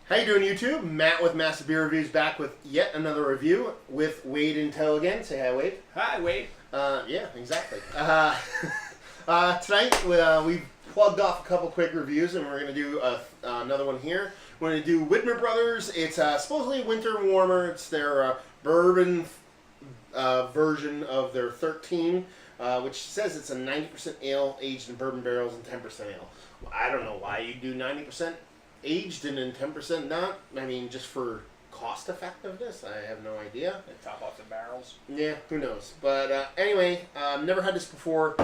How you doing, YouTube? Matt with Massive Beer Reviews back with yet another review with Wade in tow again. Say hi, Wade. Hi, Wade. Yeah, exactly. Tonight we've plugged off a couple quick reviews, and we're going to do another one here. We're going to do Widmer Brothers. It's supposedly winter warmer. It's their bourbon version of their 13, which says it's a 90% ale aged in bourbon barrels and 10% ale. Well, I don't know why you do 90% aged and then 10% not. I mean, just for cost effectiveness, I have no idea. And top off the barrels. Yeah, who knows? But anyway, never had this before.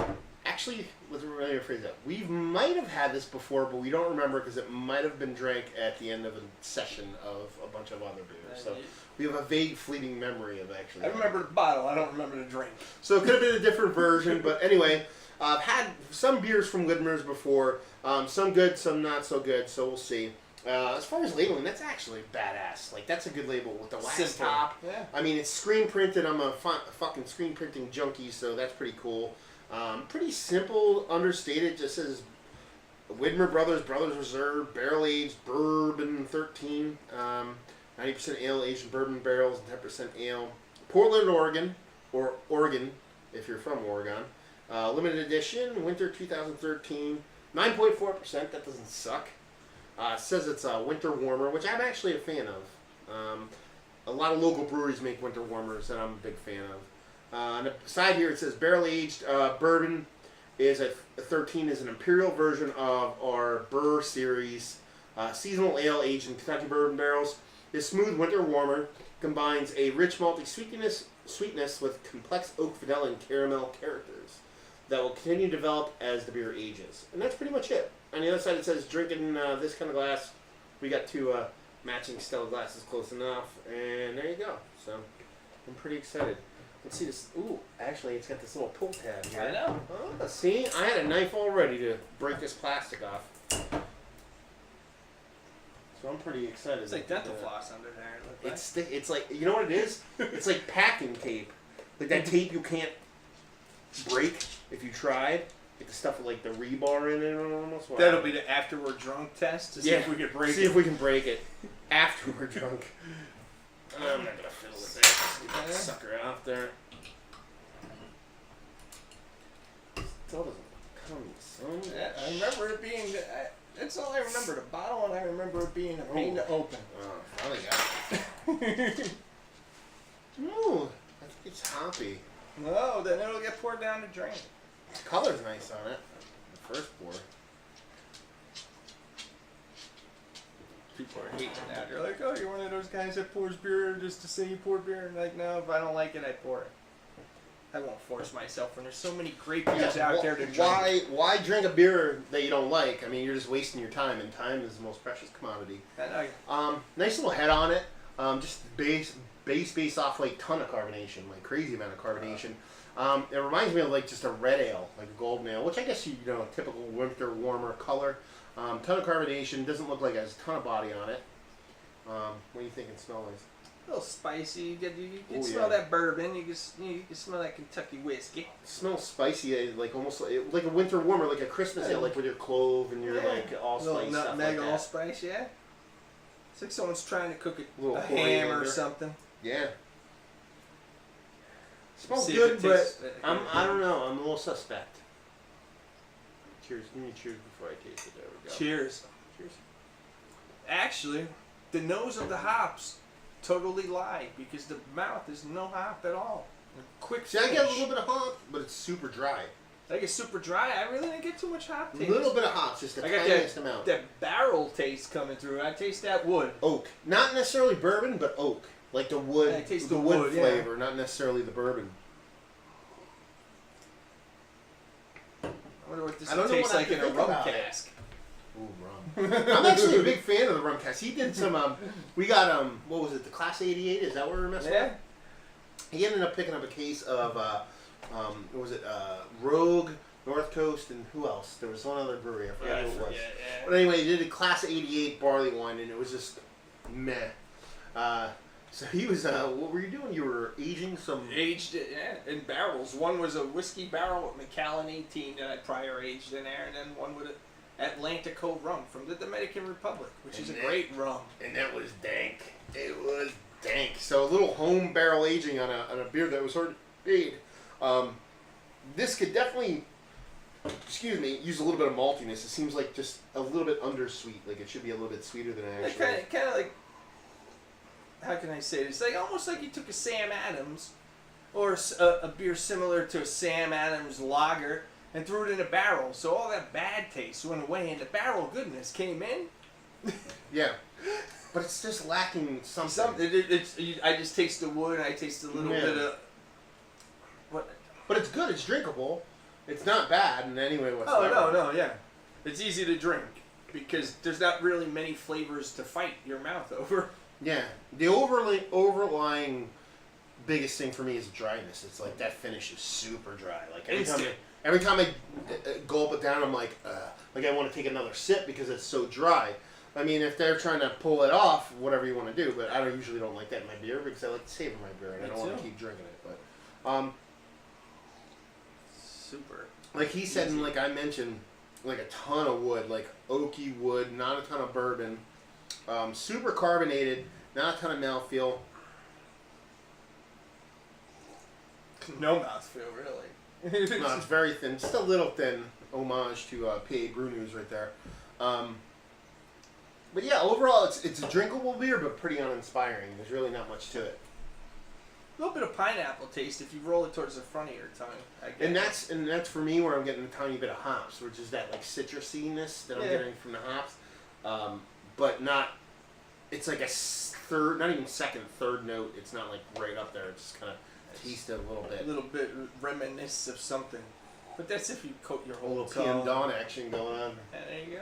Actually, let's really rephrase that. We might have had this before, but we don't remember because it might have been drank at the end of a session of a bunch of other beers. So we have a vague, fleeting memory of actually. I remember the bottle. I don't remember the drink. So it could have been a different version, but anyway, I've had some beers from Widmer's before. Some good, some not so good. So we'll see. As far as labeling, that's actually badass. Like, that's a good label with the wax Simple. top. Yeah. I mean, it's screen printed. I'm a fucking screen printing junkie, so that's pretty cool. Pretty simple, understated. Just says Widmer Brothers Reserve, barrel aged bourbon 13, 90% ale aged in bourbon barrels and 10% ale. Portland, Oregon, or Oregon if you're from Oregon. Limited edition, winter 2013, 9.4%. That doesn't suck. Says it's a winter warmer, which I'm actually a fan of. A lot of local breweries make winter warmers that I'm a big fan of. On the side here it says barrel aged bourbon is a 13 is an imperial version of our Brrrbon series. Seasonal ale aged in Kentucky bourbon barrels. This smooth winter warmer combines a rich malty sweetness with complex oak, vanilla, and caramel characters that will continue to develop as the beer ages. And that's pretty much it. On the other side it says drink in this kind of glass. We got two matching Stella glasses close enough. And there you go. So I'm pretty excited. Let's see this. Ooh, actually it's got this little pull tab here. I know. Oh, see? I had a knife all ready to break this plastic off. So I'm pretty excited. It's like dental floss under there. It's like, you know what it is? It's like packing tape. Like that tape you can't break if you tried. Like the stuff with like the rebar in it almost. Wow. That'll be the after we're drunk test to see if we can break it. See if we can break it after we're drunk. I'm not gonna fiddle with that. Get that sucker out there. Still doesn't come so. Yeah, I remember it being. That's all I remember. The bottle, and I remember it being a pain to open. Oh, finally got it. Ooh, I think it's hoppy. No, then it'll get poured down the drain. The color's nice on it. The first pour. People are hating that. They're like, oh, you're one of those guys that pours beer just to say you pour beer. And like, no, if I don't like it, I pour it. I won't force myself when there's so many great beers out there to drink. Why drink a beer that you don't like? I mean, you're just wasting your time, and time is the most precious commodity. I know. Nice little head on it. Just based off like ton of carbonation, like crazy amount of carbonation. It reminds me of like just a red ale, like a golden ale, which I guess you know, typical winter warmer color. Ton of carbonation, doesn't look like it has a ton of body on it. What do you think it smells like? A little spicy. You can smell that bourbon. You can smell that Kentucky whiskey. It smells spicy, like almost like a winter warmer, like a Christmas ale, like with your clove and your like allspice stuff like that. Allspice, yeah. It's like someone's trying to cook a ham coriander or something. Yeah. Smells good, but I don't know. I'm a little suspect. Cheers. Give me cheers before I taste it. There we go. Cheers. Cheers. Actually, the nose of the hops totally lie because the mouth is no hop at all. Quick See, I get a little bit of hop, but it's super dry. I get super dry. I really didn't get too much hop taste. A little bit of hops, just the tiniest amount. That barrel taste coming through. I taste that wood. Oak. Not necessarily bourbon, but oak. Like the wood, I taste the wood flavor, yeah. not necessarily the bourbon. I wonder what this I don't know tastes what I like in a think rum about it. cask. Ooh, rum. I'm actually a big fan of the rum cask. He did some, we got, what was it, the Class 88? Is that what we were messing with? He ended up picking up a case of, what was it, Rogue, North Coast, and who else? There was one other brewery, I forgot who it was. Yeah. But anyway, he did a Class 88 barley wine, and it was just meh. So he was, what were you doing? You were aging some... Aged it, yeah, in barrels. One was a whiskey barrel with Macallan 18 that I prior aged in there, and then one with a... Atlantico rum from the Dominican Republic, which is a And great rum. And that was dank. It was dank. So a little home barrel aging on a beer that was already made. This could definitely, use a little bit of maltiness. It seems like just a little bit undersweet. Like it should be a little bit sweeter than it actually is. Kind of like, how can I say this? Like almost like you took a Sam Adams, or a beer similar to a Sam Adams lager, and threw it in a barrel. So all that bad taste went away, and the barrel goodness came in. Yeah, but it's just lacking something. I just taste the wood, and I taste a little bit of what. But it's good. It's drinkable. It's not bad in any way whatsoever. Oh no, yeah. It's easy to drink because there's not really many flavors to fight your mouth over. Yeah, the overlying biggest thing for me is dryness. It's like that finish is super dry. Like every time I gulp it down, I'm like I want to take another sip because it's so dry. I mean, if they're trying to pull it off, whatever you want to do, but I usually don't like that in my beer because I like to savor my beer and I don't want to keep drinking it. But super. Like he said, and like I mentioned, like a ton of wood, like oaky wood, not a ton of bourbon, super carbonated, not a ton of mouthfeel. No mouthfeel, really. No, it's very thin, just a little thin. Homage to PA Brew News right there. But yeah, overall, it's a drinkable beer, but pretty uninspiring. There's really not much to it. A little bit of pineapple taste if you roll it towards the front of your tongue. And that's for me where I'm getting a tiny bit of hops, which is that like citrusiness that I'm getting from the hops, but not. It's like a third, not even second, third note. It's not like right up there. It's just kind of taste it a little bit. A little bit reminisce of something. But that's if you coat your whole little tongue. PM Dawn action going on. Yeah, there you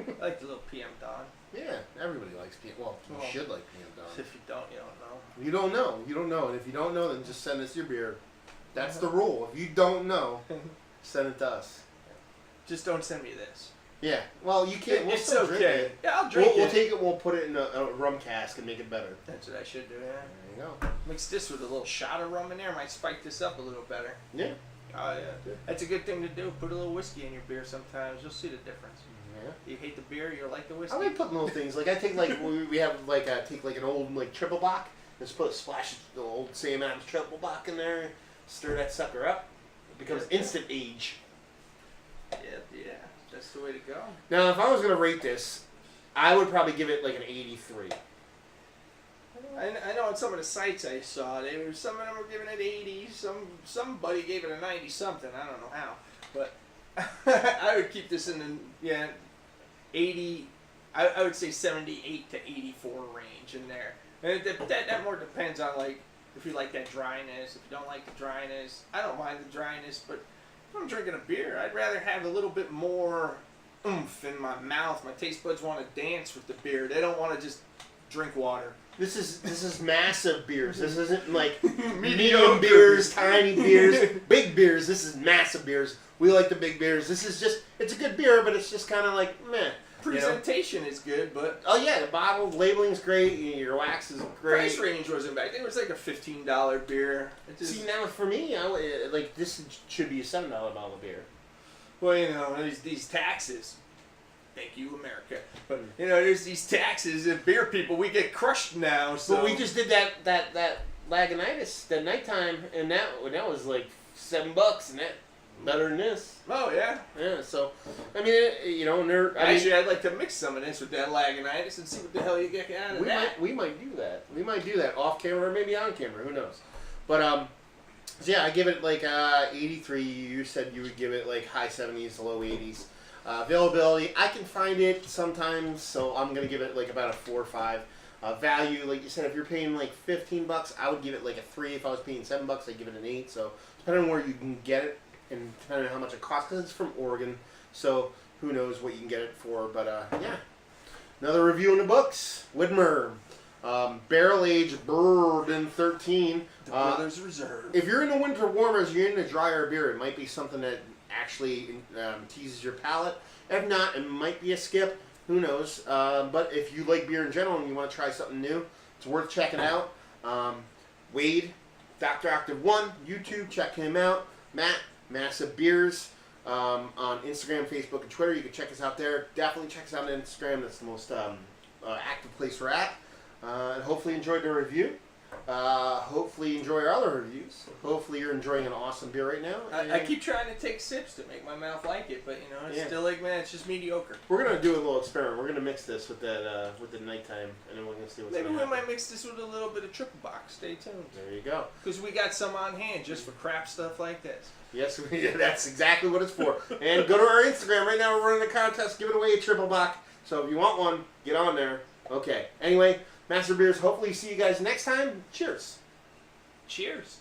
go. I like the little PM Dawn. Yeah, everybody likes PM. Well, you should like PM Dawn. If you don't, you don't know. You don't know. You don't know. And if you don't know, then just send us your beer. That's the rule. If you don't know, send it to us. Just don't send me this. Yeah. Well, you can't. We'll it's still okay. drink it. Yeah, I'll drink it. We'll take it. We'll put it in a rum cask and make it better. That's what I should do, yeah. There you go. Mix this with a little shot of rum in there. Might spike this up a little better. Yeah. Oh, yeah. That's a good thing to do. Put a little whiskey in your beer sometimes. You'll see the difference. Yeah. You hate the beer, you like the whiskey. I like putting little things. Like I take like we have like take like an old like triple bock. Just put a splash of the old Sam Adams triple bock in there. Stir that sucker up. It becomes instant age. Yeah. That's the way to go. Now, if I was gonna rate this, I would probably give it like an 83. I know on some of the sites I saw, some of them were giving it 80. Somebody gave it a 90 something. I don't know how, but I would keep this in the 80. I would say 78 to 84 range in there. And that more depends on like if you like that dryness. If you don't like the dryness, I don't mind the dryness, but if I'm drinking a beer, I'd rather have a little bit more oomph in my mouth. My taste buds want to dance with the beer. They don't want to just drink water. This is massive beers. This isn't like medium beers, tiny beers, big beers. This is massive beers. We like the big beers. This is just, it's a good beer, but it's just kind of like meh. Presentation is good, but oh yeah, the bottle labeling's great. Your wax is great. Price range wasn't bad. It was like a $15 beer. See now for me, like this should be a $7 bottle of beer. Well, you know these taxes. Thank you, America. But you know, there's these taxes and beer people. We get crushed now. So but we just did that Lagunitas that nighttime, and that was like $7, and that better than this. Oh yeah. Yeah. So I mean, you know, I'd like to mix some of this with that Lagunitas and see what the hell you get out of that. We might do that. We might do that off camera or maybe on camera. Who knows? But so yeah, I give it like 83. You said you would give it like high 70s, low 80s. Availability, I can find it sometimes, so I'm gonna give it like about a 4 or 5. Value, like you said, if you're paying like $15, I would give it like a 3. If I was paying $7, I'd give it an 8. So depending on where you can get it and depending on how much it costs, because it's from Oregon, so who knows what you can get it for. But yeah, another review in the books. Widmer, barrel aged Brrrbon 13. The Brothers Reserve. If you're in the winter warmers, you're in a drier beer, it might be something that actually teases your palate. If not, it might be a skip. Who knows? But if you like beer in general and you want to try something new, it's worth checking out. Wade, Dr. Octave 1, YouTube, check him out. Matt, Massive Beers. on Instagram, Facebook, and Twitter. You can check us out there. Definitely check us out on Instagram. That's the most active place we're at. And hopefully you enjoyed the review. Hopefully you enjoy our other reviews. Hopefully you're enjoying an awesome beer right now. I keep trying to take sips to make my mouth like it, but it's still like, man, it's just mediocre. We're gonna do a little experiment. We're gonna mix this with that with the nighttime, and then we're gonna see what's Maybe gonna we happen. might mix this with a little bit of triple box. Stay tuned. There you go. Because we got some on hand just for crap stuff like this. Yes, that's exactly what it's for. And go to our Instagram right now. We're running a contest, giving away a triple bock. So if you want one, get on there. Okay. Anyway, Master Beers. Hopefully see you guys next time. Cheers. Cheers.